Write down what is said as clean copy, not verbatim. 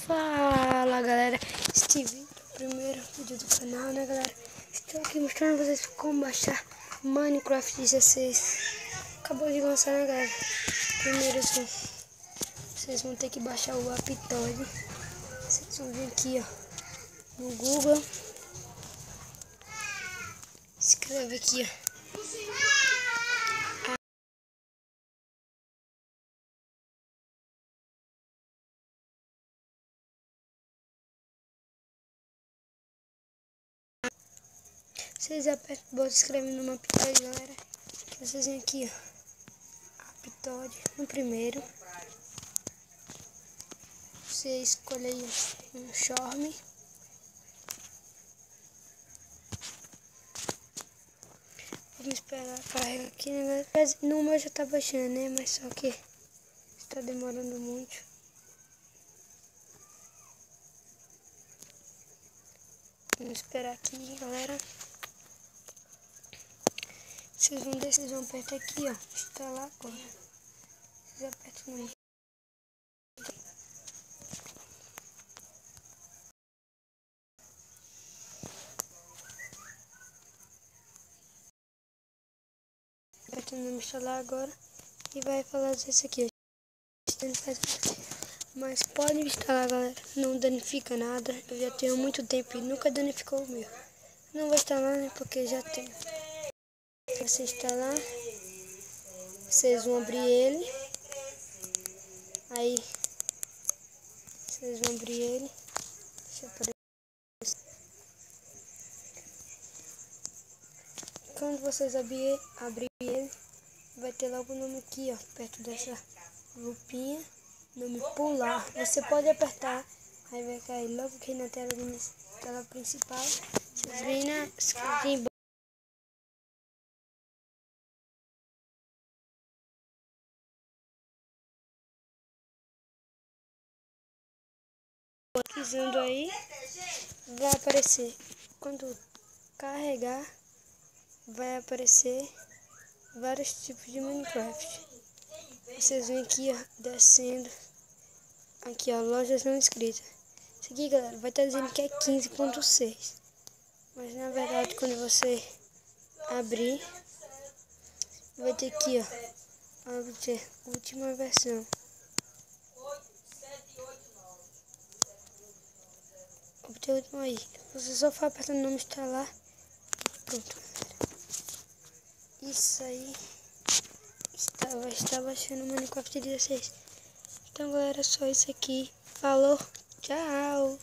Fala galera, este vídeo é o primeiro vídeo do canal, né galera? Estou aqui mostrando pra vocês como baixar Minecraft 16. Acabou de lançar, né galera? Primeiro assim, vocês vão ter que baixar o Aptoide. Vocês vão vir aqui ó, no Google. Escreve aqui ó, vocês apertam o botão escreve no Aptoide, galera. Vocês vêm aqui ó, Aptoide no primeiro. Você escolhe aí um Shorm. Vamos esperar carregar aqui, né galera? No meu já tá baixando, né? Mas só que está demorando muito. Vamos esperar aqui, galera. Vocês vão descer, vocês vão apertar aqui, ó. Instalar agora. Vocês apertam no apertando no instalar agora. E vai falar isso aqui, ó. Mas pode instalar, galera. Não danifica nada. Eu já tenho muito tempo e nunca danificou o meu. Não vou instalar, né? Porque já tenho. Se você instalar, vocês vão abrir ele. Aí, vocês vão abrir ele. Deixa eu aparecer. Quando vocês abrir ele, vai ter logo o nome aqui, ó, perto dessa lupinha, nome pular. Você pode apertar, aí vai cair logo aqui na tela principal. Vocês vêm na screen pesquisando aí, vai aparecer. Quando carregar, vai aparecer vários tipos de Minecraft. Vocês vêm aqui, ó, descendo. Aqui, ó, lojas não inscritas. Isso aqui, galera, vai estar dizendo que é 15.6. Mas, na verdade, quando você abrir, vai ter aqui, ó, obter última versão. Obter a última aí. Você só for apertando no instalar. Pronto, galera. Isso aí. Vai estar baixando o Minecraft 16. Então, galera, só isso aqui. Falou, tchau!